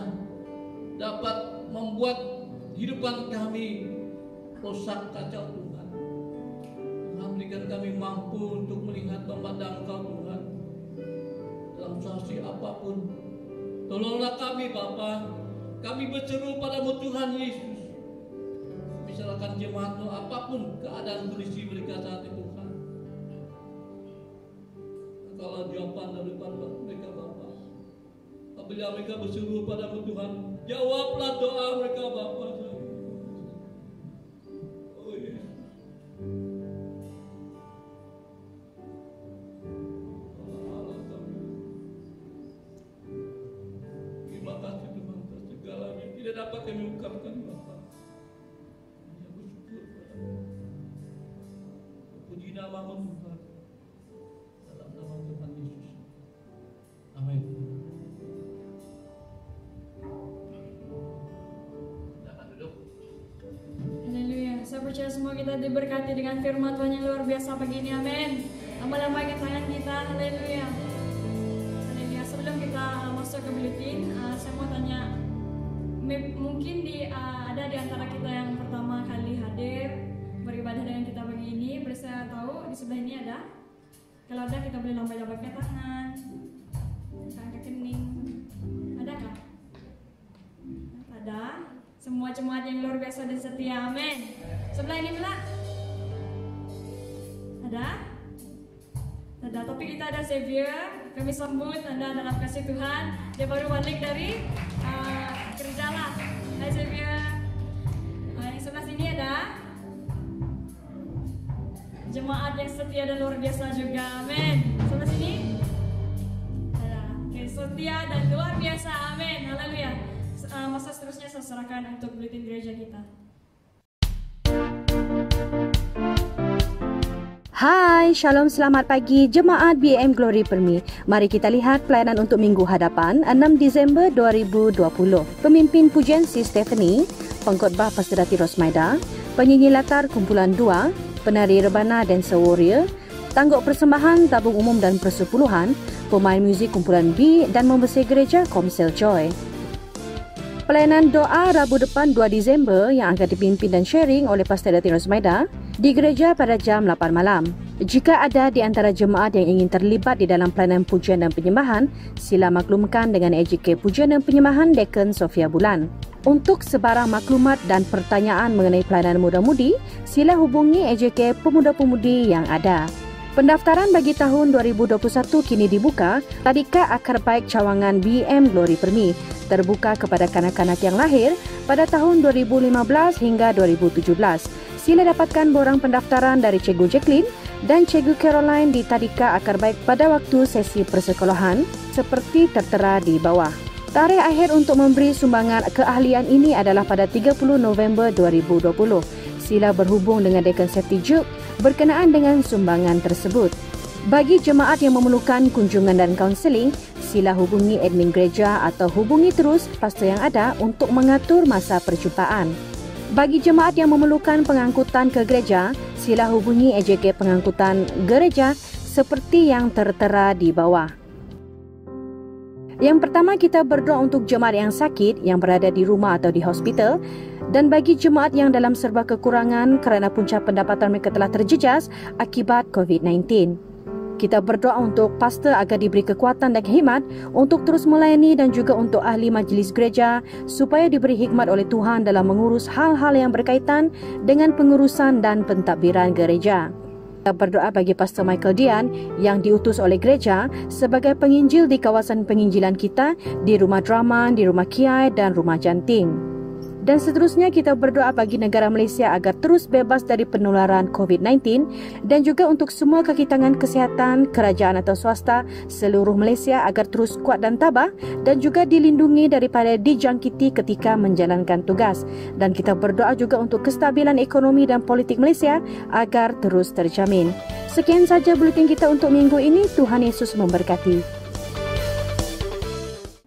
Dapat membuat kehidupan kami rosak, kacau Tuhan. Tuhan, berikan kami mampu untuk melihat memandang Engkau Tuhan dalam situasi apapun. Tolonglah kami Bapa. Kami berseru padamu Tuhan Yesus. Misalkan jemaat-Mu apapun keadaan kondisi mereka saat itu Tuhan. Kalau jawaban daripada mereka Bapa. Apabila mereka berseru padamu Tuhan, jawablah doa mereka Bapa. Oh Yesus. Allah kami. Terima kasih Tuhan atas segalanya. Tidak dapat kami ungkapkan Bapa. Hanya bersyukur padamu. Puji nama-Mu Tuhan. Dalam nama Tuhan Yesus. Amin. Haleluya. Saya percaya semua kita diberkati dengan firman Tuhan yang luar biasa pagi ini. Amin. Lambaikan tangan kita. Haleluya. Haleluya. Sebelum kita masuk ke bulletin, saya mau tanya, mungkin ada di antara kita yang pertama kali hadir beribadah dengan kita pagi ini. Saya tahu di sebelah ini ada. Kalau ada, kita boleh lambai-lambaikan tangan, angkat kening. Adakah? Ada. Semua jemaat yang luar biasa dan setia, amin. Sebelah ini pula ada? Ada, tapi kita ada Xavier. Kami sambut Anda dalam kasih Tuhan. Dia baru balik dari kerja lah. Hai Xavier. Yang sebelah sini ada jemaat yang setia dan luar biasa juga, amin. Sebelah sini ada setia dan luar biasa, amin. Haleluya. Masa seterusnya saya serahkan untuk bulletin gereja kita. Hai, Shalom, selamat pagi Jemaat BM Glory Permi. Mari kita lihat pelayanan untuk minggu hadapan 6 Disember 2020. Pemimpin pujian si Stephanie, pengkhotbah Pastor Dati Rosmaida, penyanyi latar kumpulan 2, penari rebana Dancer Warrior, tangguk persembahan tabung umum dan persepuluhan, pemain muzik kumpulan B dan membesar gereja Komsel Joy. Pelayanan doa Rabu depan 2 Disember yang akan dipimpin dan sharing oleh Pastor Dati Rosmaida di gereja pada jam 8 malam. Jika ada di antara jemaat yang ingin terlibat di dalam pelayanan pujian dan penyembahan, sila maklumkan dengan AJK Pujian dan Penyembahan Deacon Sofia Bulan. Untuk sebarang maklumat dan pertanyaan mengenai pelayanan muda-mudi, sila hubungi AJK pemuda-pemudi yang ada. Pendaftaran bagi tahun 2021 kini dibuka. Tadika Akar Baik Cawangan BM Glory Permi terbuka kepada kanak-kanak yang lahir pada tahun 2015 hingga 2017. Sila dapatkan borang pendaftaran dari Cikgu Jacqueline dan Cikgu Caroline di Tadika Akar Baik pada waktu sesi persekolahan seperti tertera di bawah. Tarikh akhir untuk memberi sumbangan keahlian ini adalah pada 30 November 2020. Sila berhubung dengan Deacon Safety Juk berkenaan dengan sumbangan tersebut. Bagi jemaat yang memerlukan kunjungan dan kaunseling, sila hubungi admin gereja atau hubungi terus pastor yang ada untuk mengatur masa perjumpaan. Bagi jemaat yang memerlukan pengangkutan ke gereja, sila hubungi AJK pengangkutan gereja seperti yang tertera di bawah. Yang pertama, kita berdoa untuk jemaat yang sakit yang berada di rumah atau di hospital, dan bagi jemaat yang dalam serba kekurangan kerana punca pendapatan mereka telah terjejas akibat COVID-19. Kita berdoa untuk pastor agar diberi kekuatan dan hikmat untuk terus melayani dan juga untuk ahli majlis gereja supaya diberi hikmat oleh Tuhan dalam mengurus hal-hal yang berkaitan dengan pengurusan dan pentadbiran gereja. Kita berdoa bagi Pastor Michael Dian yang diutus oleh gereja sebagai penginjil di kawasan penginjilan kita di Rumah Draman, di Rumah Kiai dan Rumah Janting. Dan seterusnya kita berdoa bagi negara Malaysia agar terus bebas dari penularan COVID-19 dan juga untuk semua kaki tangan kesihatan, kerajaan atau swasta seluruh Malaysia agar terus kuat dan tabah dan juga dilindungi daripada dijangkiti ketika menjalankan tugas. Dan kita berdoa juga untuk kestabilan ekonomi dan politik Malaysia agar terus terjamin. Sekian saja buletin kita untuk minggu ini. Tuhan Yesus memberkati.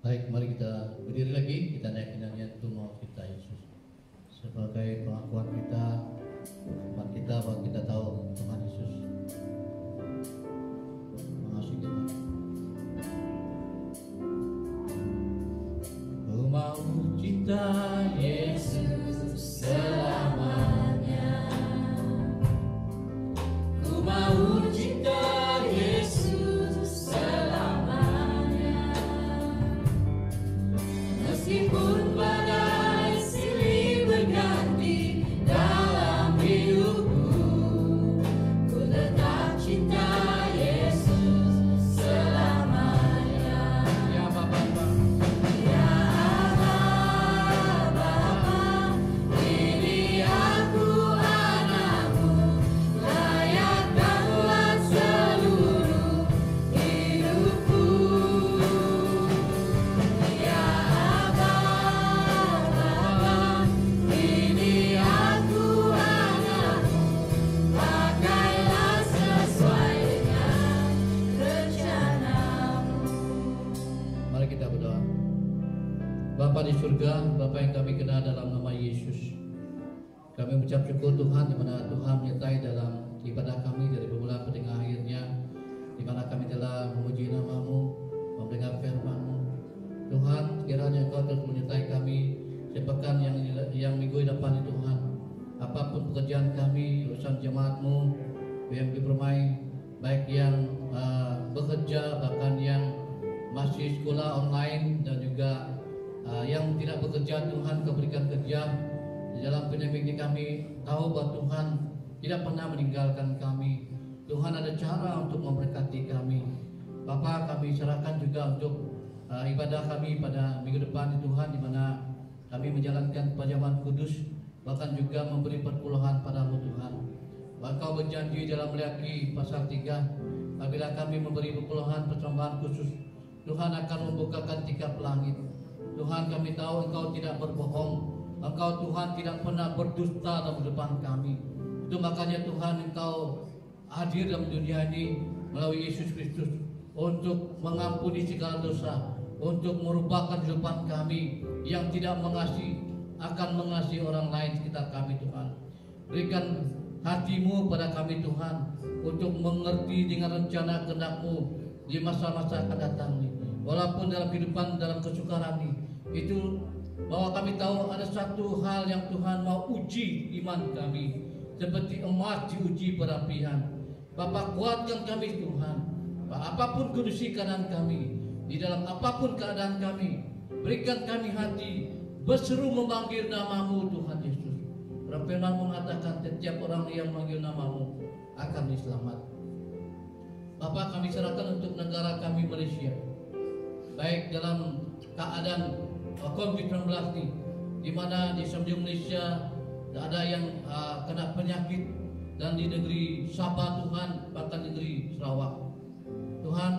Baik, mari kita berdiri lagi, kita naikkan nyanyian Tunggu Kita Yesus. Sebagai pengakuan kita, iman kita bahwa kita tahu Tuhan Yesus mengasihi kita. Ku mau cinta Yesus selamanya. Ku mau cinta Yesus selamanya. Meskipun badai silih berganti dalam hidupku, ku tetap cinta Yesus selamanya. Ya Bapa, ya Bapa, ini aku anakmu, layakkanlah seluruh hidupku. Ya Bapa, ini aku anakmu, pakailah sesuai dengan rencanamu. Mari kita berdoa. Bapa di surga, Bapa yang kami kenal dalam nama Yesus, kami mengucap syukur Tuhan di mana Tuhan menyertai dalam ibadah kami dari permulaan sampai dengan akhirnya, di mana kami telah memuji nama-Mu, mendengar firman-Mu. Tuhan, kiranya Engkau terus menyertai kami sepekan yang minggu depan ini Tuhan. Apapun pekerjaan kami, urusan jemaat-Mu, BMP Permai, baik yang bekerja, bahkan yang masih sekolah online dan juga yang tidak bekerja, Tuhan Kau berikan kerja. Di dalam pandemi ini kami tahu bahwa Tuhan tidak pernah meninggalkan kami. Tuhan ada cara untuk memberkati kami. Bapa, kami serahkan juga untuk ibadah kami pada minggu depan Tuhan, di mana kami menjalankan perjamuan kudus, bahkan juga memberi perpuluhan pada-Mu Tuhan. Engkau berjanji dalam Maleakhi pasal 3, apabila kami memberi perpuluhan persembahan khusus, Tuhan akan membukakan tingkap langit. Tuhan, kami tahu Engkau tidak berbohong. Engkau Tuhan tidak pernah berdusta dalam depan kami. Itu makanya Tuhan Engkau hadir dalam dunia ini melalui Yesus Kristus untuk mengampuni segala dosa, untuk merubahkan kehidupan kami yang tidak mengasihi akan mengasihi orang lain sekitar kami Tuhan. Berikan hati-Mu pada kami Tuhan untuk mengerti dengan rencana kehendak-Mu di masa-masa akan datang ini. Walaupun dalam kehidupan, dalam kesukaran ini, itu bahwa kami tahu ada satu hal yang Tuhan mau uji iman kami, seperti emas diuji perapian. Bapa, kuatkan kami Tuhan, apapun kondisi keadaan kami, di dalam apapun keadaan kami, berikan kami hati berseru memanggil nama-Mu Tuhan Yesus. Firman mengatakan setiap orang yang memanggil nama-Mu akan diselamat. Bapa, kami serahkan untuk negara kami Malaysia, baik dalam keadaan COVID-19 ini, di mana di semenanjung Malaysia ada yang kena penyakit, dan di negeri Sabah Tuhan, bahkan negeri Sarawak Tuhan,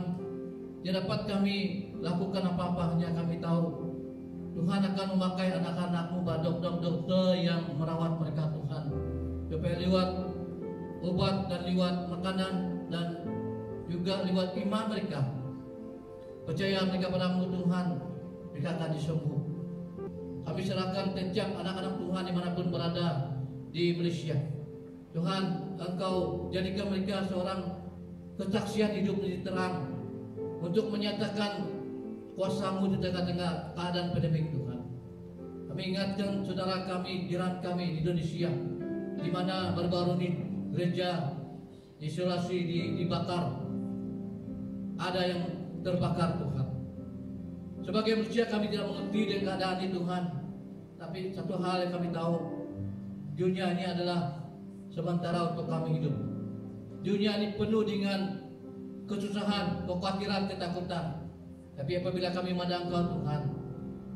tidak dapat kami lakukan apa-apa. Hanya kami tahu Tuhan akan memakai anak-anak-Mu, dokter-dokter yang merawat mereka Tuhan, supaya lewat obat dan lewat makanan dan juga lewat iman mereka, percaya mereka pada-Mu Tuhan, mereka akan disembuh. Kami serahkan setiap anak-anak Tuhan dimanapun berada di Malaysia. Tuhan, Engkau jadikan mereka seorang kesaksian hidup di terang untuk menyatakan kuasa-Mu di tengah-tengah keadaan pandemik Tuhan. Kami ingatkan saudara kami, jiran kami di Indonesia, di mana baru-baru ini gereja isolasi dibakar, ada yang terbakar Tuhan. Sebagai manusia kami tidak mengerti dengan keadaan ini Tuhan, tapi satu hal yang kami tahu, dunia ini adalah sementara untuk kami hidup. Dunia ini penuh dengan kesusahan, kekhawatiran, ketakutan. Tapi apabila kami memandang Engkau Tuhan,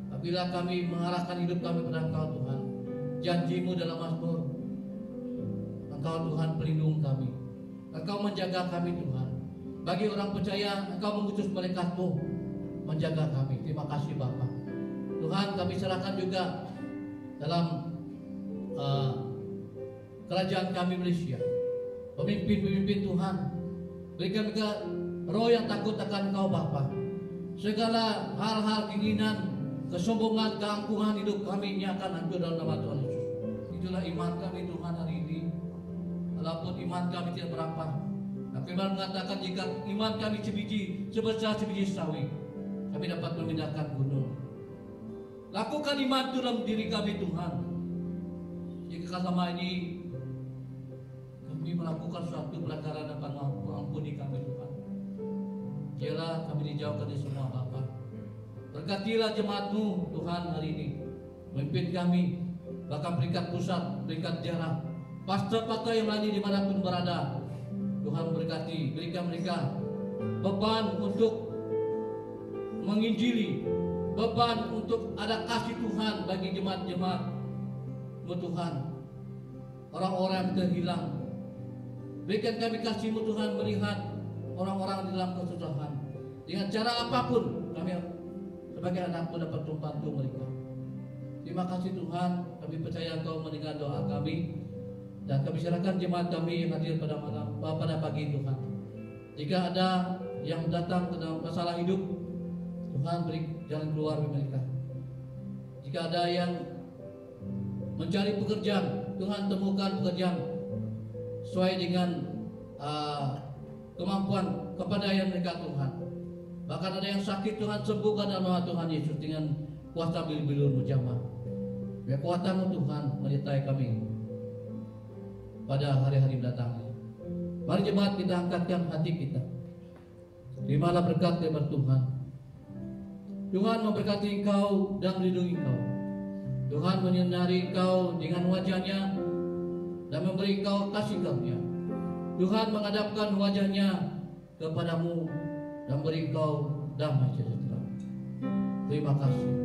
apabila kami mengarahkan hidup kami pada Engkau Tuhan, janji-Mu dalam Mazmur. Engkau Tuhan pelindung kami, Engkau menjaga kami Tuhan. Bagi orang percaya, Engkau mengutus malaikat-Mu menjaga kami. Terima kasih Bapa. Tuhan, kami serahkan juga dalam kerajaan kami Malaysia, pemimpin-pemimpin Tuhan, berikan mereka roh yang takut akan Engkau Bapa. Segala hal-hal keinginan, kesombongan, keangkuhan hidup kami ini akan hancur dalam nama Tuhan Yesus. Itulah iman kami Tuhan hari ini. Walaupun iman kami tidak berapa, Firman mengatakan jika iman kami sebesar sebiji sawi, kami dapat memindahkan gunung. Lakukan iman itu dalam diri kami Tuhan. Jika selama ini kami melakukan suatu pelanggaran dan ampuni kami Tuhan. Biarlah kami dijauhkan dari semua Bapa. Berkatilah jemaat-Mu Tuhan hari ini, memimpin kami, bahkan peringkat pusat, peringkat daerah, pastor-pastor yang lain dimanapun berada. Tuhan berkati, berikan mereka beban untuk menginjili, beban untuk ada kasih Tuhan bagi jemaat-jemaat-Mu Tuhan, orang-orang yang terhilang. Berikan kami kasih-Mu Tuhan, melihat orang-orang dalam kesusahan. Dengan cara apapun kami sebagai anak-Mu dapat membantu mereka. Terima kasih Tuhan, kami percaya Engkau mendengar doa kami. Dan kami serahkan jemaat kami yang hadir pada pagi Tuhan. Jika ada yang datang ke dalam masalah hidup, Tuhan beri jalan keluar bagi mereka. Jika ada yang mencari pekerjaan, Tuhan temukan pekerjaan sesuai dengan kemampuan kepadanya mereka Tuhan. Bahkan ada yang sakit, Tuhan sembuhkan dalam nama Tuhan Yesus dengan kuasa bilur-bilur jamaah. Biar kuasa-Mu Tuhan menyertai kami pada hari-hari mendatang. Mari jemaat kita angkatkan hati kita. Terimalah berkat dari Tuhan. Tuhan memberkati engkau dan melindungi engkau. Tuhan menyinari engkau dengan wajah-Nya dan memberi engkau kasih karunia. Tuhan menghadapkan wajah-Nya kepadamu dan beri engkau damai sejahtera. Terima kasih.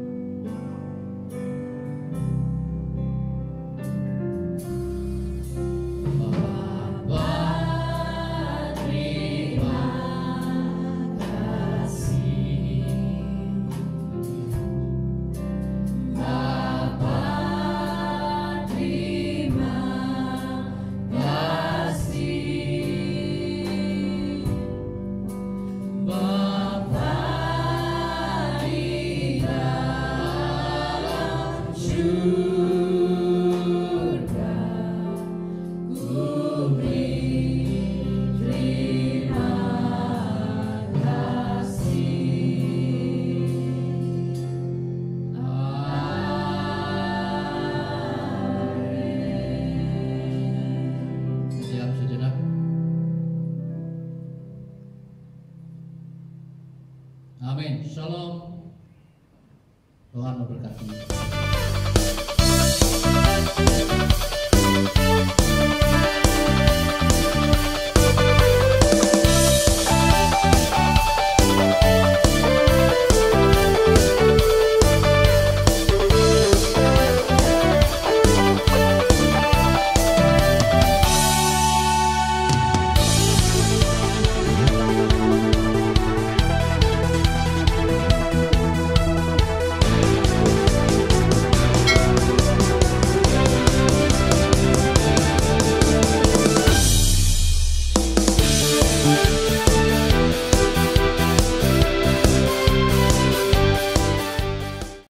Amin. Shalom. Tuhan memberkati.